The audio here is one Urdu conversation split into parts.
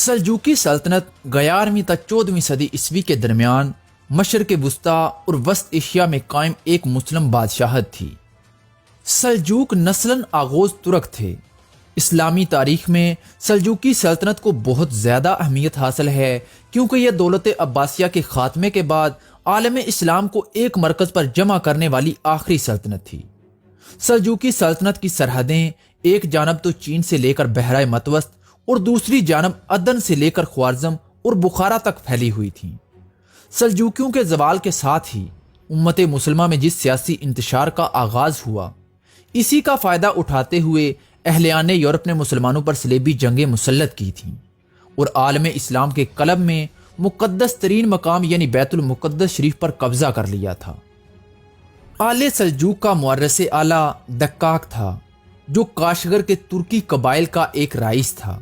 سلجوقی سلطنت 11ویں تا 14ویں صدی عیسوی کے درمیان مشرق وسطیٰ اور وسط ایشیا میں قائم ایک مسلم بادشاہت تھی۔ سلجوق نسلاً آغوز ترک تھے۔ اسلامی تاریخ میں سلجوقی سلطنت کو بہت زیادہ اہمیت حاصل ہے کیونکہ یہ دولت عباسیہ کے خاتمے کے بعد عالم اسلام کو ایک مرکز پر جمع کرنے والی آخری سلطنت تھی۔ سلجوقی سلطنت کی سرحدیں ایک جانب تو چین سے لے کر بحرۂ متوسط اور دوسری جانب عدن سے لے کر خوارزم اور بخارا تک پھیلی ہوئی تھیں۔ سلجوقیوں کے زوال کے ساتھ ہی امت مسلمہ میں جس سیاسی انتشار کا آغاز ہوا، اسی کا فائدہ اٹھاتے ہوئے اہلیان یورپ نے مسلمانوں پر صلیبی جنگیں مسلط کی تھیں اور عالم اسلام کے قلب میں مقدس ترین مقام یعنی بیت المقدس شریف پر قبضہ کر لیا تھا۔ آل سلجوق کا مورث اعلیٰ دقاق تھا جو کاشغر کے ترکی قبائل کا ایک رئیس تھا۔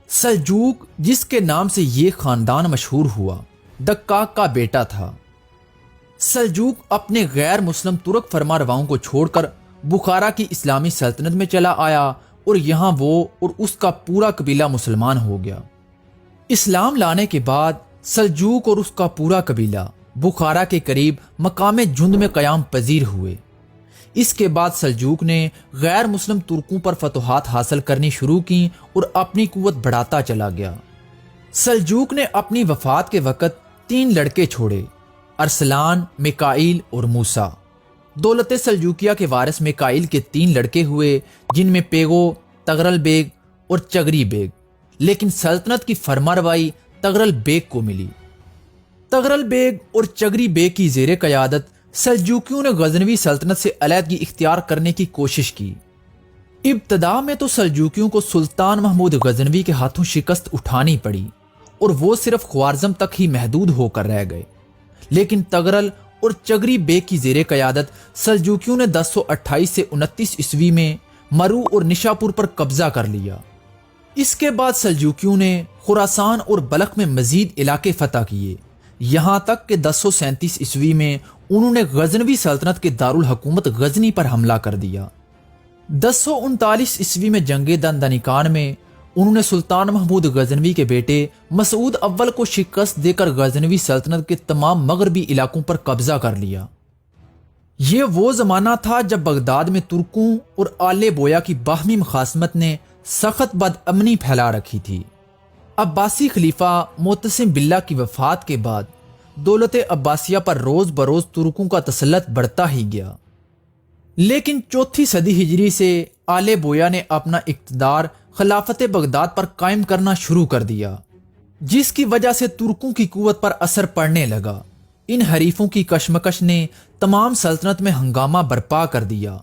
سلجوق جس کے نام سے یہ خاندان مشہور ہوا دقاق کا بیٹا تھا۔ سلجوق اپنے غیر مسلم ترک فرما رواؤں کو چھوڑ کر بخارا کی اسلامی سلطنت میں چلا آیا اور یہاں وہ اور اس کا پورا قبیلہ مسلمان ہو گیا۔ اسلام لانے کے بعد سلجوق اور اس کا پورا قبیلہ بخارا کے قریب مقام جند میں قیام پذیر ہوئے۔ اس کے بعد سلجوق نے غیر مسلم ترکوں پر فتوحات حاصل کرنی شروع کی اور اپنی قوت بڑھاتا چلا گیا۔ سلجوق نے اپنی وفات کے وقت 3 لڑکے چھوڑے، ارسلان، میکائیل اور موسیٰ۔ دولت سلجوقیہ کے وارث میکائیل کے 3 لڑکے ہوئے جن میں پیگو، تغرل بیگ اور چگری بیگ، لیکن سلطنت کی فرمانروائی تغرل بیگ کو ملی۔ تغرل بیگ اور چگری بیگ کی زیر قیادت سلجوقیوں نے غزنوی سلطنت سے علیحدگی اختیار کرنے کی کوشش کی۔ ابتدا میں تو سلجوقیوں کو سلطان محمود غزنوی کے ہاتھوں شکست اٹھانی پڑی اور وہ صرف خوارزم تک ہی محدود ہو کر رہ گئے، لیکن تغرل اور چگری بیگ کی زیر قیادت سلجوقیوں نے 1028 سے 29 عیسوی میں مرو اور نشاپور پر قبضہ کر لیا۔ اس کے بعد سلجوقیوں نے خراسان اور بلخ میں مزید علاقے فتح کیے، یہاں تک کہ 1037 عیسوی میں انہوں نے غزنوی سلطنت کے دارالحکومت غزنی پر حملہ کر دیا۔ 1039 عیسوی میں جنگ دندنیکان میں انہوں نے سلطان محمود غزنوی کے بیٹے مسعود اول کو شکست دے کر غزنوی سلطنت کے تمام مغربی علاقوں پر قبضہ کر لیا۔ یہ وہ زمانہ تھا جب بغداد میں ترکوں اور آل بویا کی باہمی مخاصمت نے سخت بدامنی پھیلا رکھی تھی۔ عباسی خلیفہ معتصم باللہ کی وفات کے بعد دولت عباسیہ پر روز بروز ترکوں کا تسلط بڑھتا ہی گیا، لیکن 4 صدی ہجری سے آل بویا نے اپنا اقتدار خلافت بغداد پر قائم کرنا شروع کر دیا، جس کی وجہ سے ترکوں کی قوت پر اثر پڑنے لگا۔ ان حریفوں کی کشمکش نے تمام سلطنت میں ہنگامہ برپا کر دیا۔